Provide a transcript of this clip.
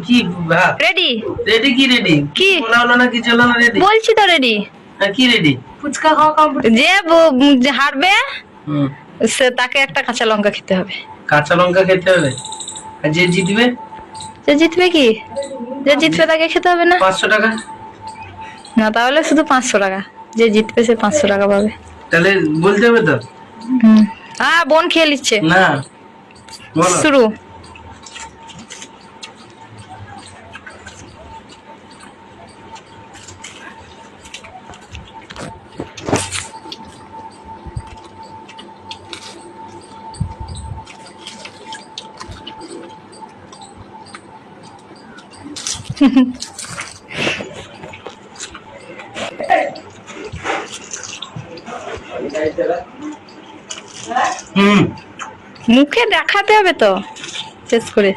কি ready ready কি ready কি বলা হলো না কিছু হলো না রেডি বলছি তো রেডি কি রেডি ফুচকা খাওয়া কমপ্লিট। যে হারবে হুম সে তাকে একটা কাঁচা লঙ্কা খেতে হবে। কাঁচা লঙ্কা খেতে হবে আর যে জিতবে যে জিতবে কি যে জিতবে তাকে খেতে হবে না 500 টাকা না তাহলে শুধু 500 টাকা যে জিতবে সে 500 টাকা পাবে। তাহলে বলতে হবে তো বোন খেয়ে নিচ্ছে না বলো শুরু হুম মুখে দেখাতে হবে তো শেষ করে